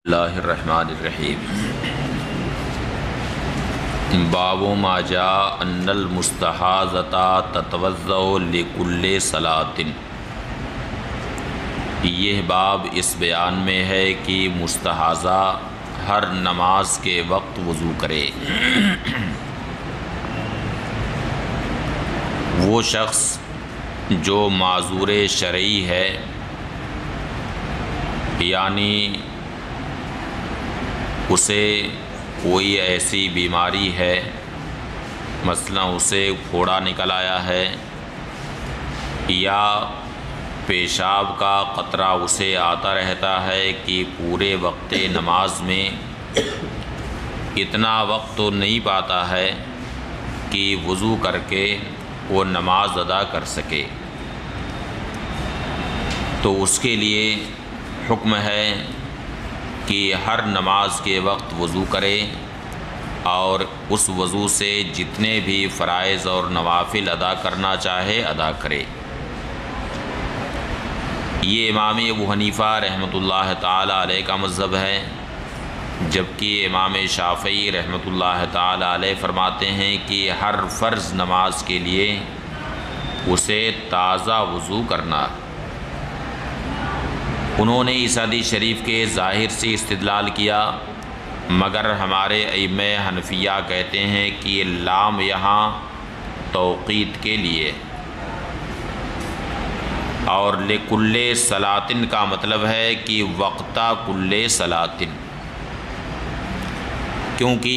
اللہ الرحمن الرحیم۔ باب ما جاء ان المستحاضۃ تتوضأ لکل صلاۃ۔ یہ باب اس بیان میں ہے کہ مستحاضہ ہر نماز کے وقت وضو کرے۔ وہ شخص جو معذور شرعی ہے، یعنی اسے کوئی ایسی بیماری ہے، مثلا اسے پھوڑا نکل آیا ہے یا پیشاب کا قطرہ اسے آتا رہتا ہے کہ پورے وقت نماز میں اتنا وقت تو نہیں پاتا ہے کہ وضو کر کے وہ نماز ادا کر سکے، تو اس کے لیے حکم ہے کہ ہر نماز کے وقت وضو کرے اور اس وضو سے جتنے بھی فرائض اور نوافل ادا کرنا چاہے ادا کرے۔ یہ امام ابو حنیفہ رحمۃ اللہ تعالی علیہ کا مذہب ہے، جبکہ امام شافعی رحمۃ اللہ تعالی علیہ فرماتے ہیں کہ ہر فرض نماز کے لیے اسے تازہ وضو کرنا۔ انہوں نے اس حدیث شریف کے ظاہر سے استدلال کیا، مگر ہمارے ائمہ حنفیہ کہتے ہیں کہ یہ لام یہاں توقیت کے لیے، اور لکل صلاۃ کا مطلب ہے کہ وقتہ کل صلاۃ، کیونکہ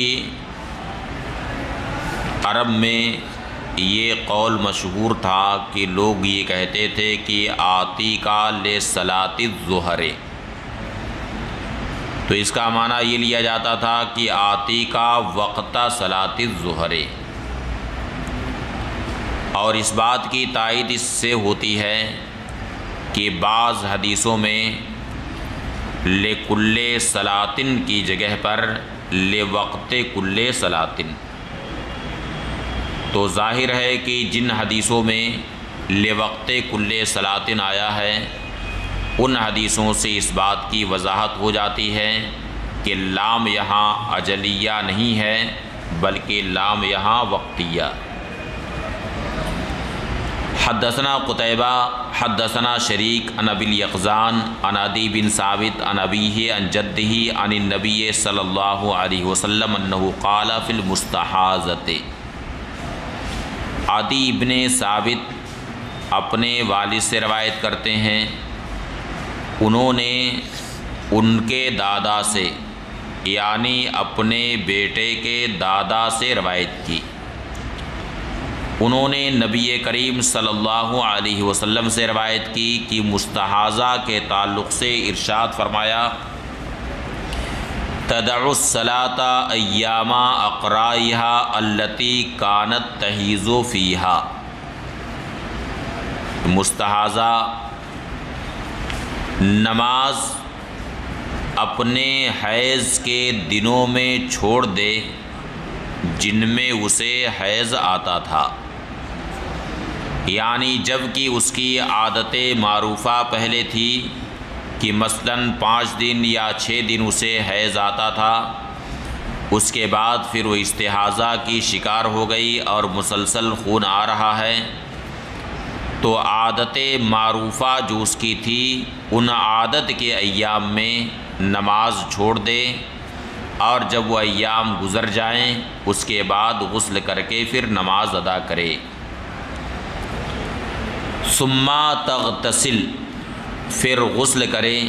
عرب میں یہ قول مشہور تھا کہ لوگ یہ کہتے تھے کہ آتی کا لصلاۃ الظہر، تو اس کا معنی یہ لیا جاتا تھا کہ آتی کا وقت صلاۃ الظہر، اور اس بات کی تائید اس سے ہوتی ہے کہ بعض حدیثوں میں لکل صلاۃ کی جگہ پر لوقت کل صلاۃ، تو ظاہر ہے کہ جن حدیثوں میں لوقت کل صلاۃ آیا ہے ان حدیثوں سے اس بات کی وضاحت ہو جاتی ہے کہ لام یہاں اجلیہ نہیں ہے بلکہ لام یہاں وقتیہ۔ حدثنا قتیبہ حدثنا شریک عن ابی الیقظان عن عدی بن ثابت عن ابیہ عن جدہ عن النبی صلی اللہ علیہ وسلم انہ قال فی المستحاضۃ۔ عدی بن ثابت اپنے والد سے روایت کرتے ہیں، انہوں نے ان کے دادا سے یعنی اپنے بیٹے کے دادا سے روایت کی، انہوں نے نبی کریم صلی اللہ علیہ وسلم سے روایت کی کہ مستحاضہ کے تعلق سے ارشاد فرمایا، تدع الصلاۃ ایام اقرائها التی کانت تحیض فیہا۔ مستحاضہ نماز اپنے حیض کے دنوں میں چھوڑ دے جن میں اسے حیض آتا تھا، یعنی جب کہ اس کی عادت معروفہ پہلے تھی کہ مثلاً 5 دن یا 6 دن اسے حیض آتا تھا، اس کے بعد پھر وہ استحاضہ کی شکار ہو گئی اور مسلسل خون آ رہا ہے، تو عادت معروفہ جو اس کی تھی ان عادت کے ایام میں نماز چھوڑ دے، اور جب وہ ایام گزر جائیں اس کے بعد غسل کر کے پھر نماز ادا کرے۔ ثم تغتسل، پھر غسل کرے،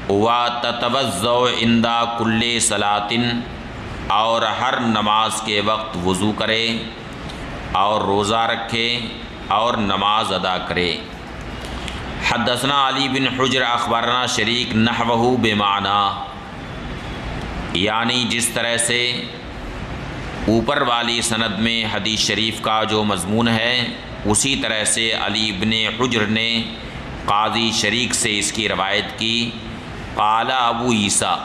وتتوضأ عند کل صلاۃ، اور ہر نماز کے وقت وضو کرے اور روزہ رکھے اور نماز ادا کرے۔ حدثنا علی بن حجر اخبرنا شریک نحوہ بمعنی، یعنی جس طرح سے اوپر والی سند میں حدیث شریف کا جو مضمون ہے اسی طرح سے علی بن حجر نے قاضی شریک سے اس کی روایت کی۔ قال ابو عیسیٰ،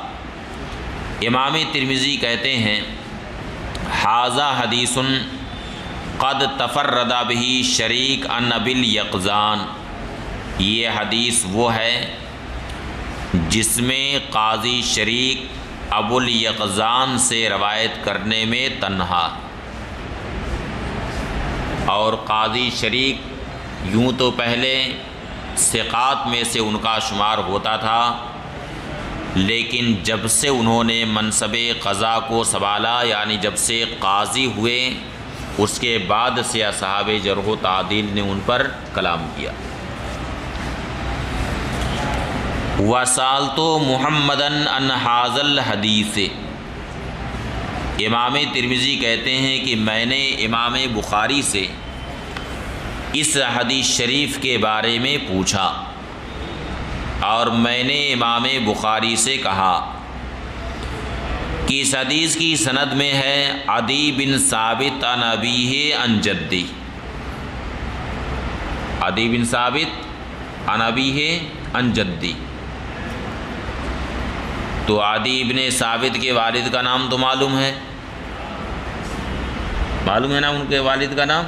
امام ترمذی کہتے ہیں، ھذا حدیث قد تفرد بہ شریک عن ابی الیقظان، یہ حدیث وہ ہے جس میں قاضی شریک ابو الیقظان سے روایت کرنے میں تنہا، اور قاضی شریک یوں تو پہلے ثقات میں سے ان کا شمار ہوتا تھا، لیکن جب سے انہوں نے منصب قضا کو سنبھالا، یعنی جب سے قاضی ہوئے، اس کے بعد سے اصحاب جرح و تعدیل نے ان پر کلام کیا۔ وَسَأَلْتُ مُحَمَّدًا عَنْ هَذَا الْحَدِيثِ، امام ترمذی کہتے ہیں کہ میں نے امام بخاری سے اس حدیث شریف کے بارے میں پوچھا، اور میں نے امام بخاری سے کہا کہ اس حدیث کی سند میں ہے عدی بن ثابت عن ابیہ عن جدی، عدی بن ثابت عن ابیہ عن جدی۔ تو عدی بن ثابت کے والد کا نام تو معلوم ہے نا ان کے والد کا نام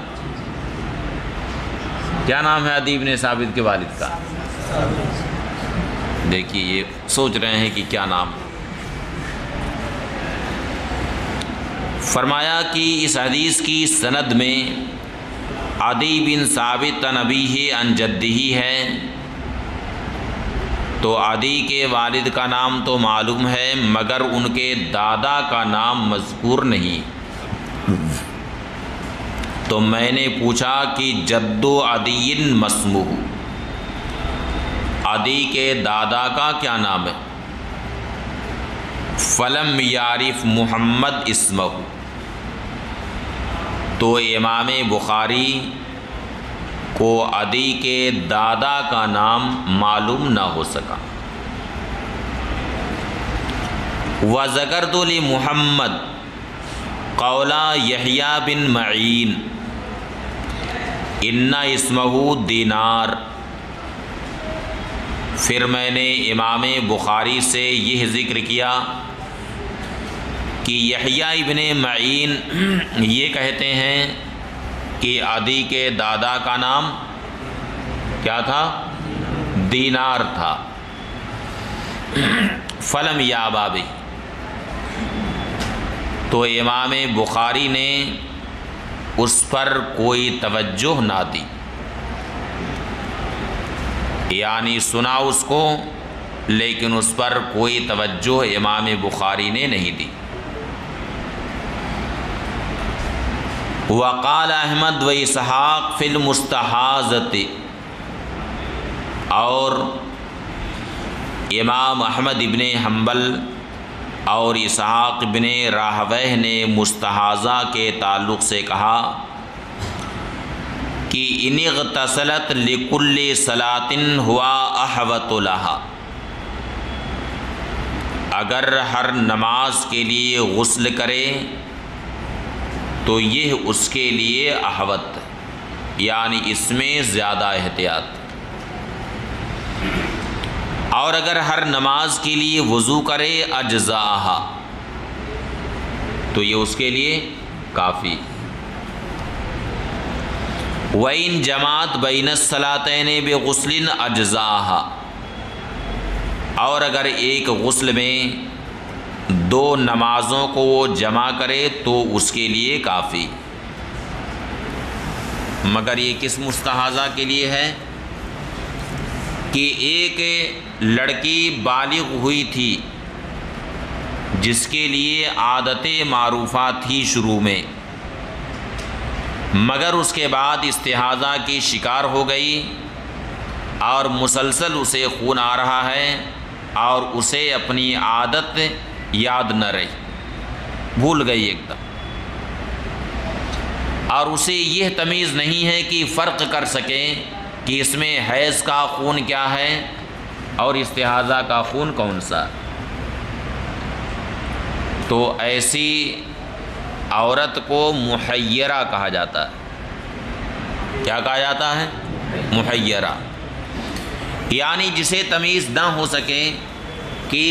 کیا نام ہے عدی بن ثابت کے والد کا؟ دیکھیے یہ سوچ رہے ہیں کہ کیا نام ہے۔ فرمایا کہ اس حدیث کی سند میں عدی بن ثابت عن ابیہ عن جدہ ہے، تو عدی کے والد کا نام تو معلوم ہے مگر ان کے دادا کا نام مذکور نہیں۔ تو میں نے پوچھا کہ جد عدی مسمہ، عدی کے دادا کا کیا نام ہے؟ فلم یعرف محمد اسمہ، تو امام بخاری کو عدی کے دادا کا نام معلوم نہ ہو سکا۔ وذکرت لمحمد قول یحییٰ بن معین ان اسمہ دینار، پھر میں نے امام بخاری سے یہ ذکر کیا کہ یحییٰ ابن معین یہ کہتے ہیں کہ عدی کے دادا کا نام کیا تھا؟ دینار تھا۔ فلم یابا بہ، تو امام بخاری نے اس پر کوئی توجہ نہ دی، یعنی سنا اس کو لیکن اس پر کوئی توجہ امام بخاری نے نہیں دی۔ وقال احمد و اسحاق فی المستحاضۃ، اور امام احمد ابن حنبل اور اسحاق ابن راہویہ نے مستحاضہ کے تعلق سے کہا کہ ان اغتسلت لکل صلاۃ ہوا احوط لہا، اگر ہر نماز کے لیے غسل کرے تو یہ اس کے لیے احوط، یعنی اس میں زیادہ احتیاط، اور اگر ہر نماز کے لیے وضو کرے اجزاءہا، تو یہ اس کے لیے کافی۔ وَإِن جماعت بین الصلاتین بغسل اجزاءہا، اور اگر ایک غسل میں دو نمازوں کو وہ جمع کرے تو اس کے لیے کافی۔ مگر یہ کس مستحاضہ کے لیے ہے؟ کہ ایک لڑکی بالغ ہوئی تھی جس کے لیے عادت معروفہ تھی شروع میں، مگر اس کے بعد استحاضہ کی شکار ہو گئی اور مسلسل اسے خون آ رہا ہے اور اسے اپنی عادت یاد نہ رہی، بھول گئی ایک دم، اور اسے یہ تمیز نہیں ہے کہ فرق کر سکیں کہ اس میں حیض کا خون کیا ہے اور استحاضہ کا خون کون سا۔ تو ایسی عورت کو محیرہ کہا جاتا ہے۔ کیا کہا جاتا ہے؟ محیرہ، یعنی جسے تمیز نہ ہو سکے کہ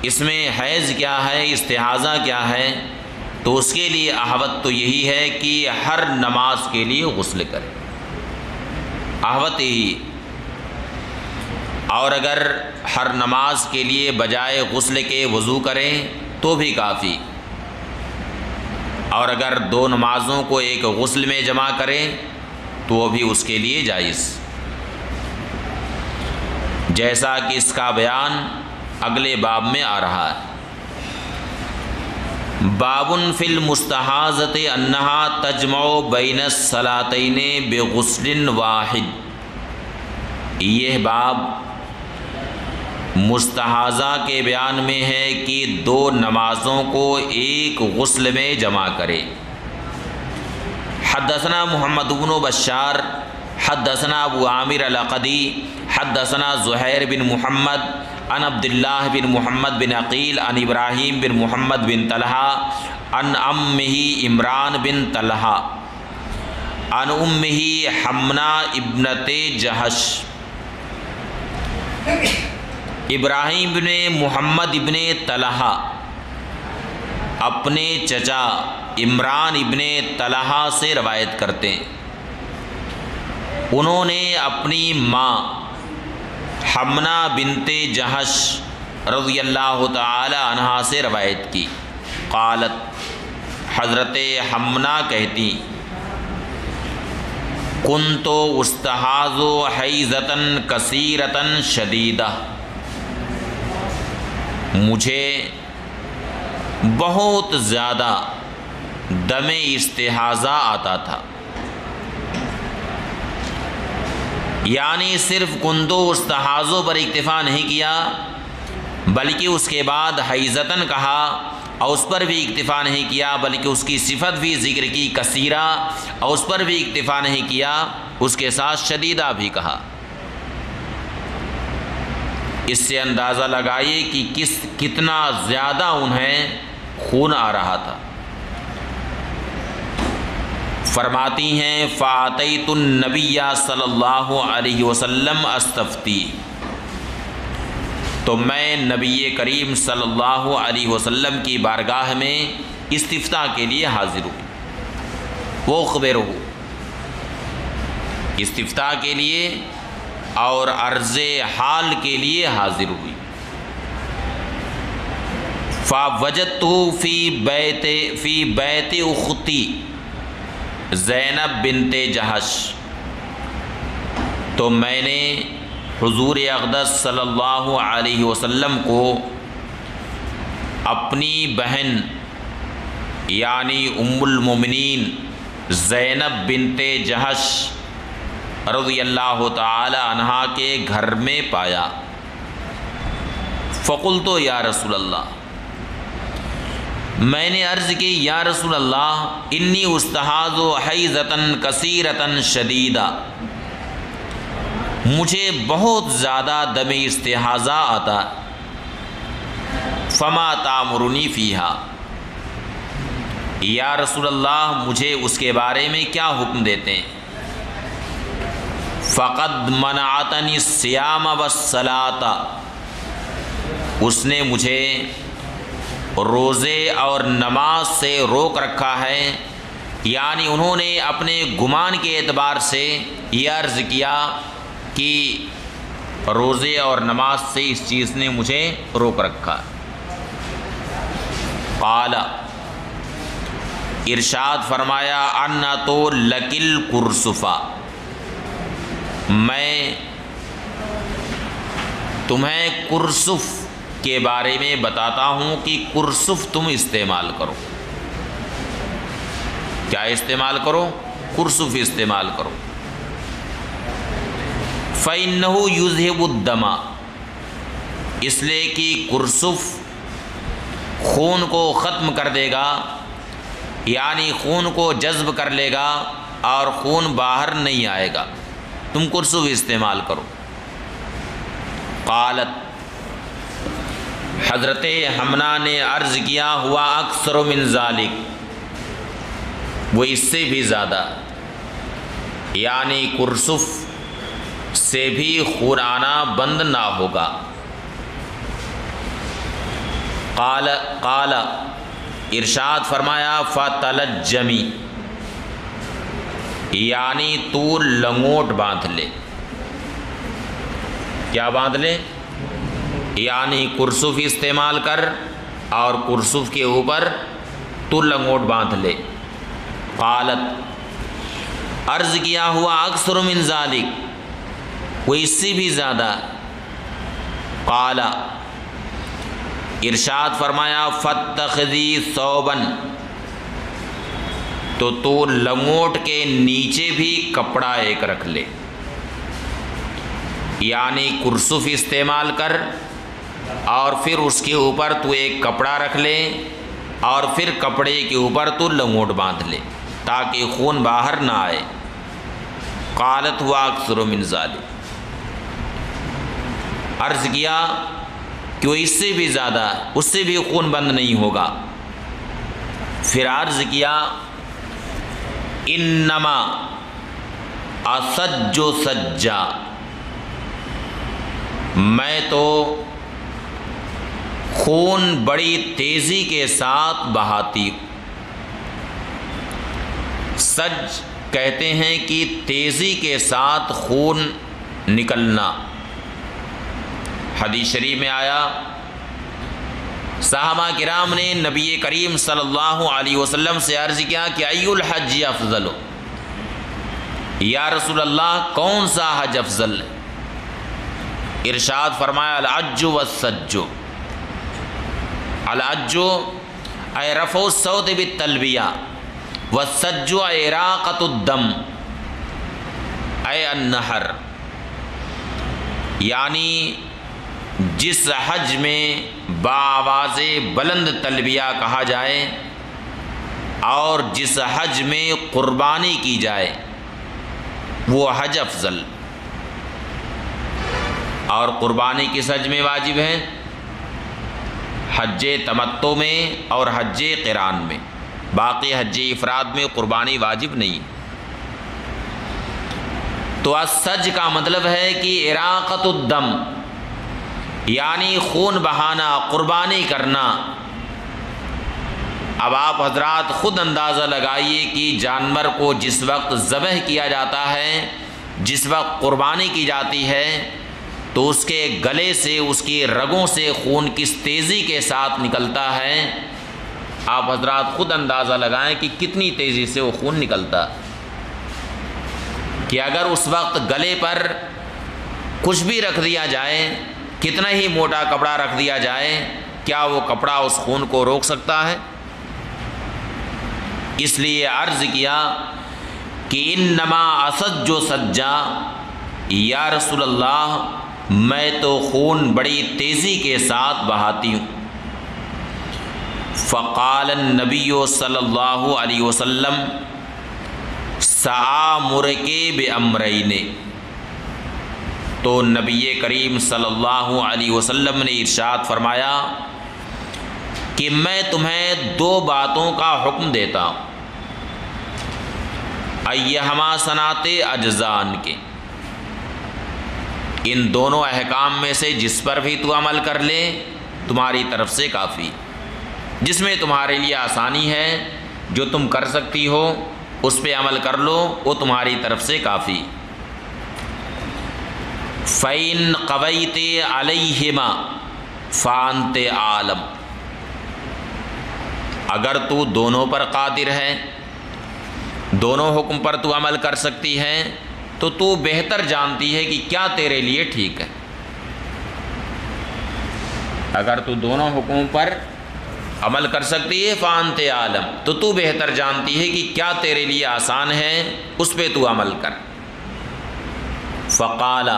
اس میں حیض کیا ہے استحاضہ کیا ہے، تو اس کے لیے احوط تو یہی ہے کہ ہر نماز کے لیے غسل کرے، احوط ہی۔ اور اگر ہر نماز کے لیے بجائے غسل کے وضو کریں تو بھی کافی، اور اگر دو نمازوں کو ایک غسل میں جمع کریں تو وہ بھی اس کے لیے جائز، جیسا کہ اس کا بیان اگلے باب میں آ رہا ہے۔ باب فی المستحاضۃ انہا تجمع بین الصلاتین بغسل واحد، یہ باب مستحاضہ کے بیان میں ہے کہ دو نمازوں کو ایک غسل میں جمع کرے۔ حدثنا محمد بن بشار حدثنا ابو عامر العقدی حدثنا زہیر بن محمد عن عبداللہ بن محمد بن عقیل عن ابراہیم بن محمد بن طلحہ عن امہ عمران بن طلحہ عن امہ حمنہ ابنت جہش، ابراہیم بن محمد ابن طلحہ اپنے چچا عمران ابن طلحہ سے روایت کرتے ہیں، انہوں نے اپنی ماں حمنہ بنت جہش رضی اللہ تعالی عنہا سے روایت کی، قالت، حضرت حمنہ کہتی، کنت استحاض حیضۃ کثیرۃ شدیدہ، مجھے بہت زیادہ دم استحاضہ آتا تھا، یعنی صرف کندو استحاضوں پر اکتفا نہیں کیا بلکہ اس کے بعد حیضتن کہا، اور اس پر بھی اکتفا نہیں کیا بلکہ اس کی صفت بھی ذکر کی کثیرہ، اور اس پر بھی اکتفا نہیں کیا، اس کے ساتھ شدیدہ بھی کہا۔ اس سے اندازہ لگائیے کہ کتنا زیادہ انہیں خون آ رہا تھا۔ فرماتی ہیں فَأَتَيْتُ النَّبِيَّ صلی اللہ علیہ وسلم استفتی، تو میں نبی کریم صلی اللہ علیہ وسلم کی بارگاہ میں استفتاء کے لیے حاضر ہوں، وہ خبرہ، استفتاء کے لیے اور عرض حال کے لیے حاضر ہوئی۔ فَوَجَدْتُهُ فِي بَيْتِ أُخْتِي زینب بنت جہش، تو میں نے حضور اقدس صلی اللہ علیہ وسلم کو اپنی بہن یعنی ام المومنین زینب بنت جہش رضی اللہ تعالی عنہا کے گھر میں پایا۔ فقلت یا رسول اللہ، میں نے عرض کی یا رسول اللہ، انی استحاض حیضۃ کثیرۃ شدیدہ، مجھے بہت زیادہ دم استحاضہ آتا، فما تامرنی فیہا، یا رسول اللہ مجھے اس کے بارے میں کیا حکم دیتے ہیں؟ فقد منعتنی الصیام والصلاۃ، اس نے مجھے روزے اور نماز سے روک رکھا ہے، یعنی انہوں نے اپنے گمان کے اعتبار سے یہ عرض کیا کہ روزے اور نماز سے اس چیز نے مجھے روک رکھا۔ قال، ارشاد فرمایا، انا تو لکل کرسفا، میں تمہیں کرسف کے بارے میں بتاتا ہوں کہ کرسف تم استعمال کرو۔ کیا استعمال کرو؟ کرسف استعمال کرو۔ فَإِنَّهُ يُذْهِبُ الدَّمَ، اس لیے کہ کرسف خون کو ختم کر دے گا، یعنی خون کو جذب کر لے گا اور خون باہر نہیں آئے گا، تم کرسف استعمال کرو۔ قالت، حضرت حمنہ نے عرض کیا، ہوا اکثر من ذالک، وہ اس سے بھی زیادہ، یعنی کرسف سے بھی خون آنا بند نہ ہوگا۔ قال، ارشاد فرمایا، فتلجمی، یعنی تو لنگوٹ باندھ لے، کیا باندھ لے؟ یعنی کرسف استعمال کر اور کرسف کے اوپر تو لنگوٹ باندھ لے۔ قالت، عرض کیا ہوا اکثر من ذالک، وہ اس سے بھی زیادہ۔ قال، ارشاد فرمایا فاتخذی ثوبا، تو لنگوٹ کے نیچے بھی کپڑا ایک رکھ لے، یعنی کرسف استعمال کر اور پھر اس کے اوپر تو ایک کپڑا رکھ لے اور پھر کپڑے کے اوپر تو لنگوٹ باندھ لے تاکہ خون باہر نہ آئے۔ قالت ہوا اکثر من ذالک، عرض کیا کہ وہ اس سے بھی زیادہ، اس سے بھی خون بند نہیں ہوگا۔ پھر عرض کیا انما اسج سجا، میں تو خون بڑی تیزی کے ساتھ بہاتی ہوں۔ سج کہتے ہیں کہ تیزی کے ساتھ خون نکلنا۔ حدیث شریف میں آیا، صحابہ کرام نے نبی کریم صلی اللہ علیہ وسلم سے عرض کیا کہ ای الحج افضل، یا رسول اللہ کون سا حج افضل ہے؟ ارشاد فرمایا الحج والسج، الحج اے رفع الصوت بالتلبیہ، والسج اے اراقۃ الدم اے النحر، یعنی جس حج میں بآواز بلند تلبیہ کہا جائے اور جس حج میں قربانی کی جائے وہ حج افضل۔ اور قربانی کس حج میں واجب ہے؟ حج تمتع میں اور حج قران میں، باقی حج افراد میں قربانی واجب نہیں۔ تو السج کا مطلب ہے کہ اراقۃ الدم، یعنی خون بہانا، قربانی کرنا۔ اب آپ حضرات خود اندازہ لگائیے کہ جانور کو جس وقت ذبح کیا جاتا ہے، جس وقت قربانی کی جاتی ہے، تو اس کے گلے سے، اس کی رگوں سے خون کس تیزی کے ساتھ نکلتا ہے۔ آپ حضرات خود اندازہ لگائیں کہ کتنی تیزی سے وہ خون نکلتا، کہ اگر اس وقت گلے پر کچھ بھی رکھ دیا جائے، کتنا ہی موٹا کپڑا رکھ دیا جائے، کیا وہ کپڑا اس خون کو روک سکتا ہے؟ اس لیے عرض کیا کہ انما اسج سجا، یا رسول اللہ میں تو خون بڑی تیزی کے ساتھ بہاتی ہوں۔ فقال النبی صلی اللہ علیہ وسلم سآمرک بامرین، تو نبی کریم صلی اللہ علیہ وسلم نے ارشاد فرمایا کہ میں تمہیں دو باتوں کا حکم دیتا ہوں، ایہما صنعت اجزان کے، ان دونوں احکام میں سے جس پر بھی تو عمل کر لے تمہاری طرف سے کافی، جس میں تمہارے لیے آسانی ہے، جو تم کر سکتی ہو اس پہ عمل کر لو، وہ تمہاری طرف سے کافی۔ فَإِن قَوَيْتِ عَلَيْهِمَا فَأَنْتَ عَالَمُ، اگر تو دونوں پر قادر ہے، دونوں حکم پر تو عمل کر سکتی ہے، تو تو بہتر جانتی ہے کہ کیا تیرے لیے ٹھیک ہے۔ اگر تو دونوں حکموں پر عمل کر سکتی ہے فَأَنْتَ عَالَمُ، تو تو بہتر جانتی ہے کہ کیا تیرے لیے آسان ہے، اس پہ تو عمل کر۔ فقال،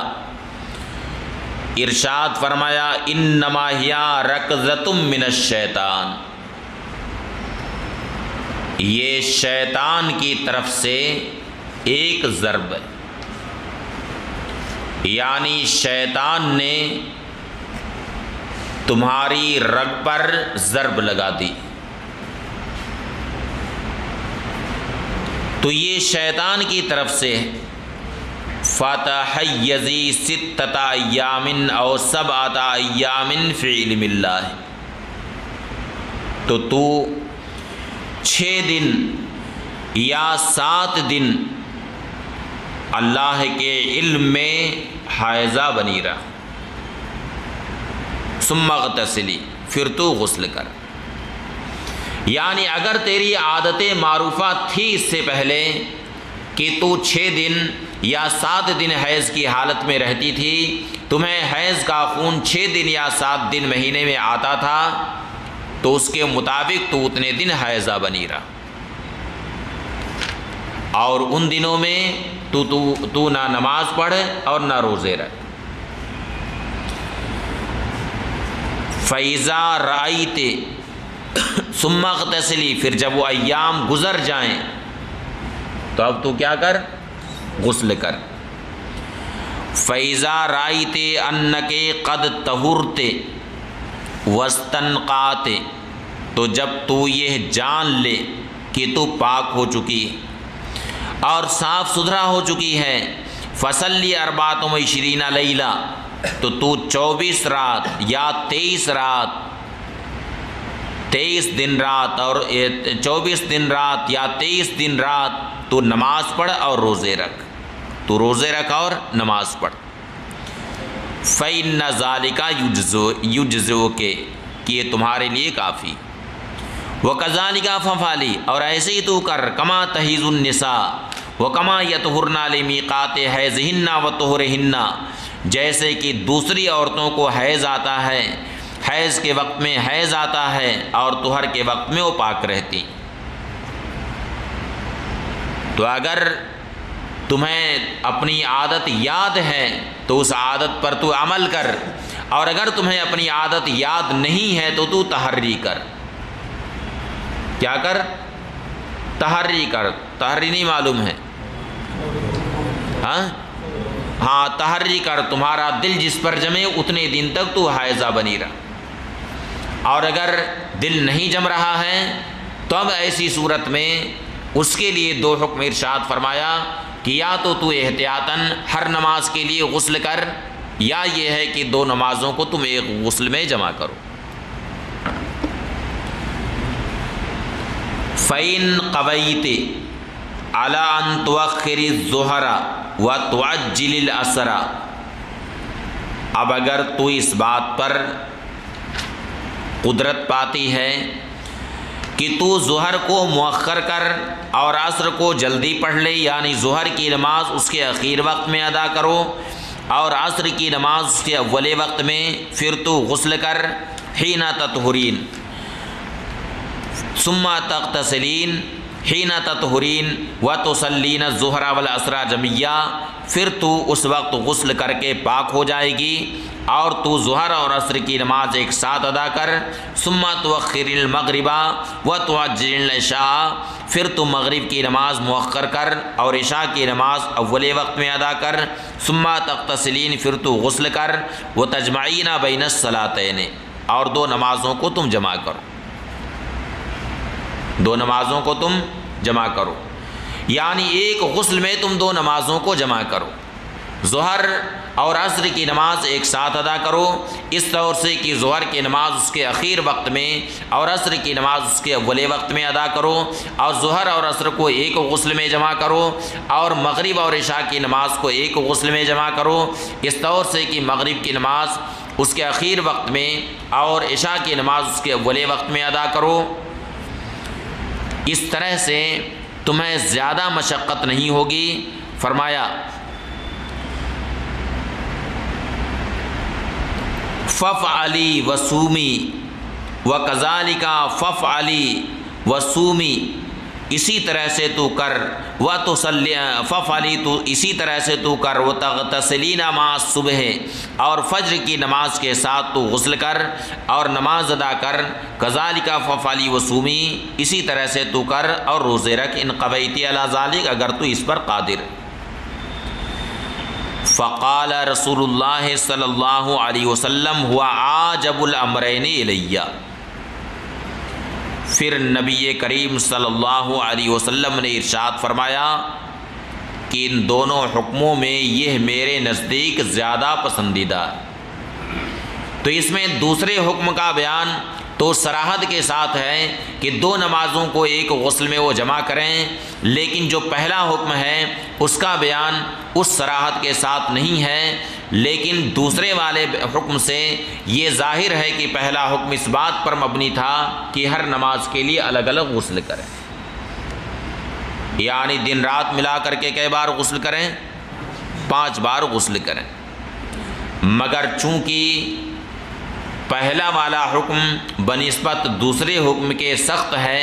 ارشاد فرمایا انما ہی رکضۃ من الشیطان، یہ شیطان کی طرف سے ایک ضرب ہے، یعنی شیطان نے تمہاری رگ پر ضرب لگا دی، تو یہ شیطان کی طرف سے ہے۔ فتحیزی ستۃ ایام او سبعۃ ایام فی علم اللہ، تو 6 دن یا 7 دن اللہ کے علم میں حائضہ بنی رہا، ثم اغتسلی، پھر تو غسل کر۔ یعنی اگر تیری عادت معروفہ تھی اس سے پہلے کہ تو 6 دن یا 7 دن حیض کی حالت میں رہتی تھی، تمہیں حیض کا خون 6 دن یا 7 دن مہینے میں آتا تھا، تو اس کے مطابق تو اتنے دن حیضہ بنی رہا، اور ان دنوں میں تو نہ نماز پڑھ اور نہ روزے رکھ۔ فَإِذَا رَأَيْتِ ثُمَّ اغْتَسِلِي، پھر جب وہ ایام گزر جائیں تو اب تو کیا کر؟ غسل کر۔ فَإِذَا رَأَيْتِ أَنَّكَ قَدْ طَهُرْتِ وَاسْتَنْقَعْتِ، تو جب تو یہ جان لے کہ تو پاک ہو چکی اور صاف ستھرا ہو چکی ہے، فَصَلِّ 24 لیلہ، تو 24 رات یا 23 رات، 23 دن رات اور 24 دن رات یا 23 دن رات تو نماز پڑھ اور روزے رکھ، تو روزے رکھ اور نماز پڑھ۔ فَإِنَّ ذَلِكَ يُجْزِئُكَ، کہ یہ تمہارے لیے کافی۔ وَكَذَلِكَ فَافْعَلِي، اور ایسے ہی تو کر، كَمَا تَحِيضُ النِّسَاءُ وَكَمَا يَطْهُرْنَ لِمِيقَاتِ حَيْضِهِنَّ وَطُهُورِهِنَّ، جیسے کہ دوسری عورتوں کو حیض آتا ہے، حیض کے وقت میں حیض آتا ہے اور طہر کے وقت میں وہ پاک رہتی۔ تو اگر تمہیں اپنی عادت یاد ہے تو اس عادت پر تو عمل کر، اور اگر تمہیں اپنی عادت یاد نہیں ہے تو تحری کر۔ کیا کر؟ تحری کر۔ تحری نہیں معلوم ہے؟ ہاں تحری کر، تمہارا دل جس پر جمے اتنے دن تک تو حائضہ بنی رہا، اور اگر دل نہیں جم رہا ہے تو اب ایسی صورت میں اس کے لیے 2 حکم ارشاد فرمایا کہ یا تو احتیاطاً ہر نماز کے لیے غسل کر، یا یہ ہے کہ 2 نمازوں کو تم ایک غسل میں جمع کرو۔ فَإِن قَوَيْتِ عَلَىٰ أَن تُؤَخِّرِ الظُّهْرَ وَتُعَجِّلِ الْعَصْرَ، اب اگر تو اس بات پر قدرت پاتی ہے کہ تو ظہر کو مؤخر کر اور عصر کو جلدی پڑھ لے، یعنی ظہر کی نماز اس کے اخیر وقت میں ادا کرو اور عصر کی نماز اس کے اول وقت میں، پھر تو غسل کر، حین تطہرین ثم تغتسلین حین تطہرین وتصلین الظہر والعصر جميعا، پھر تو اس وقت غسل کر کے پاک ہو جائے گی اور تو ظہر اور عصر کی نماز ایک ساتھ ادا کر۔ ثم تؤخر المغرب وتعجل العشاء، پھر تو مغرب کی نماز مؤخر کر اور عشاء کی نماز اول وقت میں ادا کر۔ ثم تغتسلین، پھر تو غسل کر، وتجمعین بین الصلاتین، اور 2 نمازوں کو تم جمع کرو، 2 نمازوں کو تم جمع کرو، یعنی ایک غسل میں تم 2 نمازوں کو جمع کرو، ظہر اور عصر کی نماز ایک ساتھ ادا کرو، اس طور سے کہ ظہر کی نماز اس کے اخیر وقت میں اور عصر کی نماز اس کے اول وقت میں ادا کرو، اور ظہر اور عصر کو ایک غسل میں جمع کرو، اور مغرب اور عشاء کی نماز کو ایک غسل میں جمع کرو، اس طور سے کہ مغرب کی نماز اس کے اخیر وقت میں اور عشاء کی نماز اس کے اول وقت میں ادا کرو۔ اس طرح سے تمہیں زیادہ مشقت نہیں ہوگی۔ فرمایا فَافْعَلِي وَصُومِي وَكَذَلِكَ فَافْعَلِي وَصُومِي، اسی طرح سے تو کر، فَافْعَلِي، تو اسی طرح سے تو کر، وَتَغْتَسِلِينَ مَعَ الصُّبْحِ، اور فجر کی نماز کے ساتھ تو غسل کر اور نماز ادا کر، كَذَلِكَ فَافْعَلِي وَصُومِي، اسی طرح سے تو کر اور روزے رکھ، ان قویت علی ذالک، اگر تو اس پر قادر۔ فقال رسول اللہ صلی اللہ علیہ وسلم هو عاجب الامرین الی، پھر نبی کریم صلی اللہ علیہ وسلم نے ارشاد فرمایا کہ ان دونوں حکموں میں یہ میرے نزدیک زیادہ پسندیدہ۔ تو اس میں دوسرے حکم کا بیان تو صراحت کے ساتھ ہے کہ 2 نمازوں کو ایک غسل میں وہ جمع کریں، لیکن جو پہلا حکم ہے اس کا بیان اس صراحت کے ساتھ نہیں ہے، لیکن دوسرے والے حکم سے یہ ظاہر ہے کہ پہلا حکم اس بات پر مبنی تھا کہ ہر نماز کے لیے الگ الگ غسل کریں، یعنی دن رات ملا کر کے کئی بار غسل کریں؟ 5 بار غسل کریں۔ مگر چونکہ پہلا والا حکم بنسبت دوسرے حکم کے سخت ہے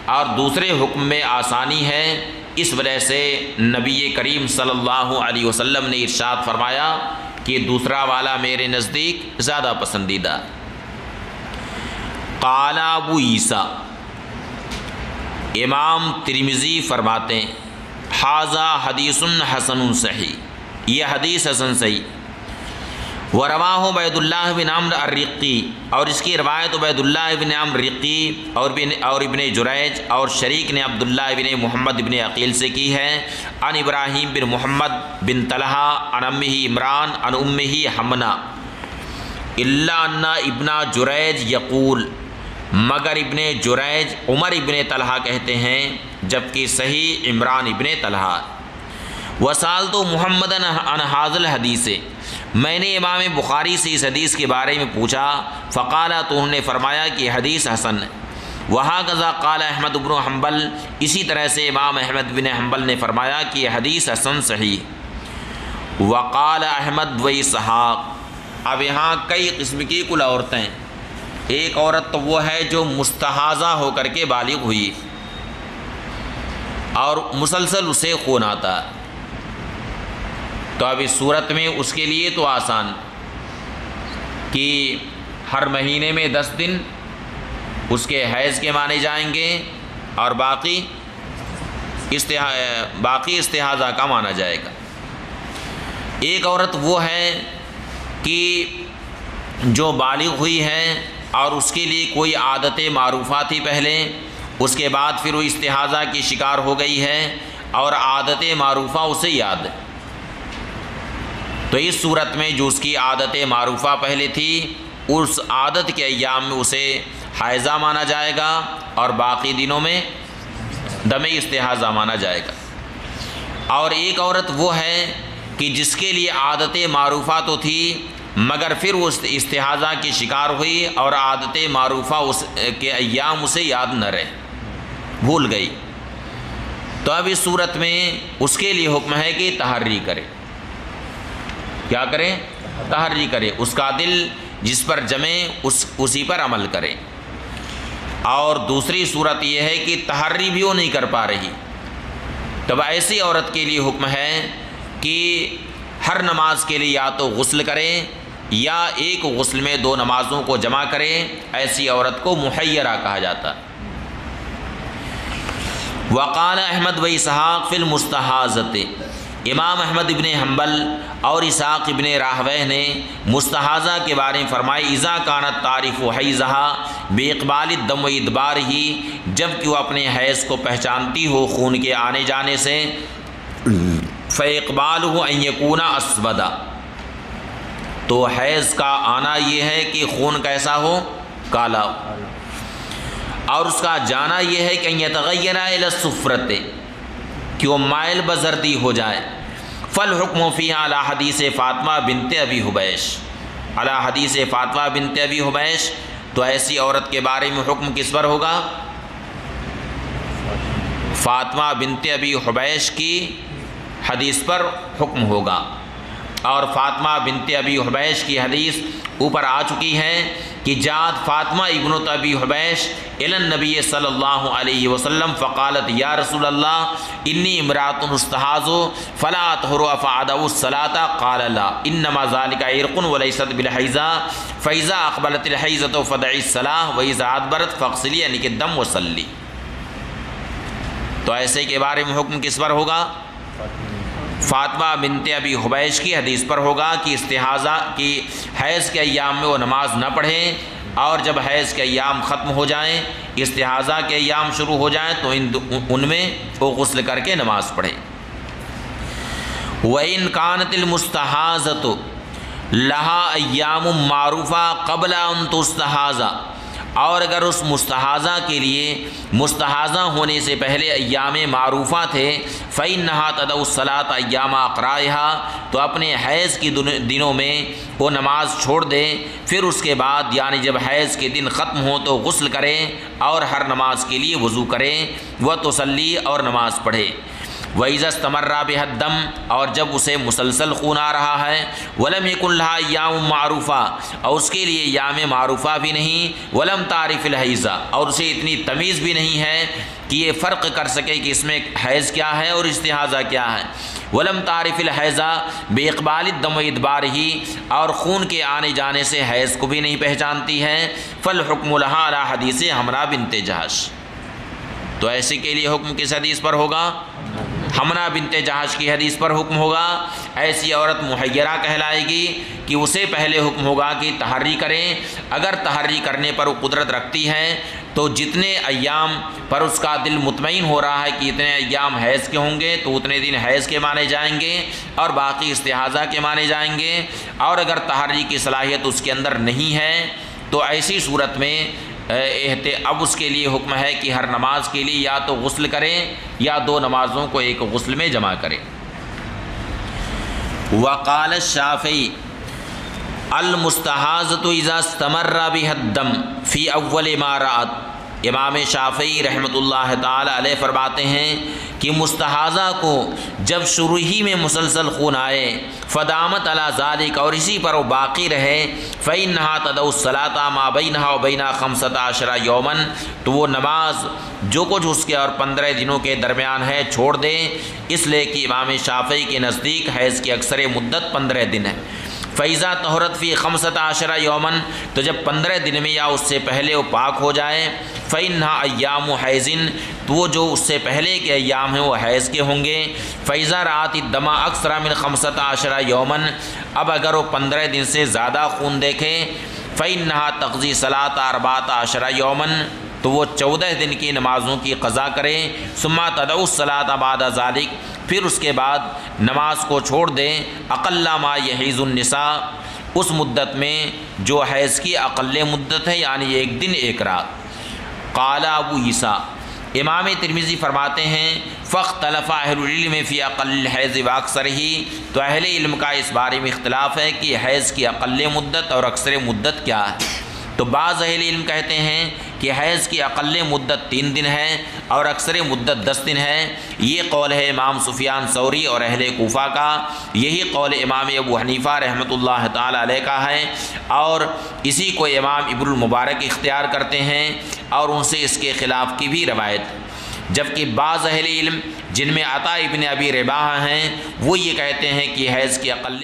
اور دوسرے حکم میں آسانی ہے، اس وجہ سے نبی کریم صلی اللہ علیہ وسلم نے ارشاد فرمایا کہ دوسرا والا میرے نزدیک زیادہ پسندیدہ۔ قال ابو عیسیٰ، امام ترمذی فرماتے ہیں ھذا حدیث حسن صحیح، یہ حدیث حسن صحیح۔ ورواہ عبید اللہ بن عمرو الرقی، اور اس کی روایت عبید اللہ بن عمرو الرقی اور ابن جریج اور شریک نے عبداللہ بن محمد بن عقیل سے کی ہے، عن ابراہیم بن محمد بن طلحہ عن امہ عمران عن امہ حمنہ، الا ان ابن جریج یقول، مگر ابن جریج عمر ابن طلحہ کہتے ہیں، جبکہ صحیح عمران ابن طلحہ۔ وسالت محمد عن ھذا الحدیث، میں نے امام بخاری سے اس حدیث کے بارے میں پوچھا، فقال، تو انہوں نے فرمایا کہ حدیث حسن ہے۔ وہکذا قال احمد بن حنبل، اسی طرح سے امام احمد بن حنبل نے فرمایا کہ یہ حدیث حسن صحیح۔ وقال احمد و اسحاق، اب یہاں کئی قسم کی کل عورتیں، ایک عورت تو وہ ہے جو مستحاضہ ہو کر کے بالغ ہوئی اور مسلسل اسے خون آتا، تو اب اس صورت میں اس کے لیے تو آسان کہ ہر مہینے میں 10 دن اس کے حیض کے مانے جائیں گے اور باقی استحاضہ کا مانا جائے گا۔ ایک عورت وہ ہے کہ جو بالغ ہوئی ہے اور اس کے لیے کوئی عادت معروفہ تھی پہلے، اس کے بعد پھر وہ استحاضہ کی شکار ہو گئی ہے اور عادت معروفہ اسے یاد ہے، تو اس صورت میں جو اس کی عادت معروفہ پہلے تھی، اس عادت کے ایام میں اسے حیضہ مانا جائے گا اور باقی دنوں میں دم استحاضہ مانا جائے گا۔ اور ایک عورت وہ ہے کہ جس کے لیے عادت معروفہ تو تھی مگر پھر وہ استحاضہ کی شکار ہوئی اور عادت معروفہ اس کے ایام اسے یاد نہ رہے، بھول گئی، تو اب اس صورت میں اس کے لیے حکم ہے کہ تحری کرے۔ کیا کرے؟ تحری کرے، اس کا دل جس پر جمے اسی پر عمل کرے۔ اور دوسری صورت یہ ہے کہ تحری بھی وہ نہیں کر پا رہی، تب ایسی عورت کے لیے حکم ہے کہ ہر نماز کے لیے یا تو غسل کرے یا ایک غسل میں 2 نمازوں کو جمع کرے، ایسی عورت کو محیرہ کہا جاتا۔ وقال احمد و اسحاق فی المستحاضۃ، امام احمد ابن حنبل اور اسحاق ابن راہویہ نے مستحاضہ کے بارے میں فرمائی، اذا کانت تعرف حیضہا باقبال الدم و ادبارہ، جب کہ وہ اپنے حیض کو پہچانتی ہو خون کے آنے جانے سے، فاقبالہ ان یکون اسودا، تو حیض کا آنا یہ ہے کہ خون کیسا ہو؟ کالا، اور اس کا جانا یہ ہے کہ ان یتغیر الی الصفرۃ، کہ وہ مائل بزردی ہو جائے۔ فالحکم فیہا علی حدیث فاطمہ بنت ابی حبیش، علی حدیث فاطمہ بنت ابی حبیش، تو ایسی عورت کے بارے میں حکم کس پر ہوگا؟ فاطمہ بنت ابی حبیش کی حدیث پر حکم ہوگا۔ اور فاطمہ بنت ابی حبیش کی حدیث اوپر آ چکی ہے کہ جاءت فاطمہ ابنت ابی حبیش الی النبی صلی اللہ علیہ وسلم فقالت یا رسول اللہ انی امرأۃ استحاض فلا اطہر افادع الصلاۃ، قال لا انما ذلك عرق وليست بالحیضہ، فاذا اقبلت الحیضۃ فدعی الصلاۃ واذا ادبرت فاغسلی عنک الدم وصلی۔ تو ایسے کے بارے میں حکم کس پر ہوگا؟ فاطمہ بنت ابی حبیش کی حدیث پر ہوگا کہ استحاضہ کی حیض کے ایام میں وہ نماز نہ پڑھیں، اور جب حیض کے ایام ختم ہو جائیں، استحاضہ کے ایام شروع ہو جائیں، تو ان میں وہ غسل کر کے نماز پڑھیں۔ وَإِن كَانَتِ الْمُسْتَحَاضَةُ لَهَا أَيَّامٌ مَعْرُوفَةٌ قَبْلَ أَن تُسْتَحَاضَ، اور اگر اس مستحاضہ کے لیے مستحاضہ ہونے سے پہلے ایام معروفہ تھے فإنها تدع الصلاة ایام اقرائها، تو اپنے حیض کی دنوں میں وہ نماز چھوڑ دے، پھر اس کے بعد یعنی جب حیض کے دن ختم ہو تو غسل کرے اور ہر نماز کے لیے وضو کرے، وتصلی اور نماز پڑھے۔ وَإِذَا اسْتَمَرَّ بِهَا الدَّمُ، اور جب اسے مسلسل خون آ رہا ہے، وَلَمْ يَكُنْ لَهَا أَيَّامٌ مَعْرُوفَةٌ، اور اس کے لیے ایام معروفہ بھی نہیں، وَلَمْ تَعْرِفِ الْحَیضَ، اور اسے اتنی تمیز بھی نہیں ہے کہ یہ فرق کر سکے کہ اس میں حیض کیا ہے اور استحاضہ کیا ہے۔ وَلَمْ تَعْرِفِ الْحَیضَ بِإِقْبَالِ الدَّمِ وَإِدْبَارِهِ، اور خون کے آنے جانے سے حیض کو بھی نہیں پہچانتی ہے۔ فَالْحُکْمُ لَهَا عَلَى حدیث حمرا بنت جہش، تو ایسے کے لیے حکم کس حدیث پر ہوگا؟ حمنا بنت جہش کی حدیث پر حکم ہوگا۔ ایسی عورت محیرہ کہلائے گی کہ اسے پہلے حکم ہوگا کہ تحری کریں، اگر تحری کرنے پر وہ قدرت رکھتی ہے تو جتنے ایام پر اس کا دل مطمئن ہو رہا ہے کہ اتنے ایام حیض کے ہوں گے تو اتنے دن حیض کے مانے جائیں گے اور باقی استحاضہ کے مانے جائیں گے، اور اگر تحری کی صلاحیت اس کے اندر نہیں ہے تو ایسی صورت میں اب اس کے لیے حکم ہے کہ ہر نماز کے لیے یا تو غسل کرے یا دو نمازوں کو ایک غسل میں جمع کرے۔ وقال الشافعی المستحاضۃ اذا استمر بها الدم فی اول ما رأت، امام شافعی رحمۃ اللہ تعالی علیہ فرماتے ہیں کہ مستحاضہ کو جب شروع ہی میں مسلسل خون آئے فدامت علی ذالک، اور اسی پر وہ باقی رہے، فإنها تدع الصلاة ما بینها وبین 15 یوما، تو وہ نماز جو کچھ اس کے اور 15 دنوں کے درمیان ہے چھوڑ دے، اس لیے کہ امام شافعی کے نزدیک حیض کی اکثر مدت 15 دن ہے۔ فیضا طہرت فی 15 یومن، تو جب 15 دن میں یا اس سے پہلے وہ پاک ہو جائے، فإنها ایام حیض، تو وہ جو اس سے پہلے کے ایام ہیں وہ حیض کے ہوں گے۔ فیضا رأت الدم اکثر من 15 یومن، اب اگر وہ 15 دن سے زیادہ خون دیکھے، فإنها تقضی صلاة 14 یومن، تو وہ 14 دن کی نمازوں کی قضا کرے۔ ثم تدع الصلاة بعد ذلك، پھر اس کے بعد نماز کو چھوڑ دے، اقل ما یحیض النساء، اس مدت میں جو حیض کی اقل مدت ہے، یعنی ایک دن ایک رات۔ قال ابو عیسیٰ، امام ترمذی فرماتے ہیں فاختلف اہل العلم فی اقل الحیض واکثرہ، تو اہل علم کا اس بارے میں اختلاف ہے کہ حیض کی اقل مدت اور اکثر مدت کیا ہے۔ تو بعض اہل علم کہتے ہیں کہ حیض کی اقل مدت 3 دن ہے اور اکثر مدت 10 دن ہے، یہ قول ہے امام سفیان ثوری اور اہل کوفہ کا، یہی قول امام ابو حنیفہ رحمۃ اللہ تعالی علیہ کا ہے، اور اسی کو امام ابن المبارک اختیار کرتے ہیں، اور ان سے اس کے خلاف کی بھی روایت، جبکہ بعض اہل علم جن میں عطا ابن ابی رباح ہیں وہ یہ کہتے ہیں کہ حیض کی اقل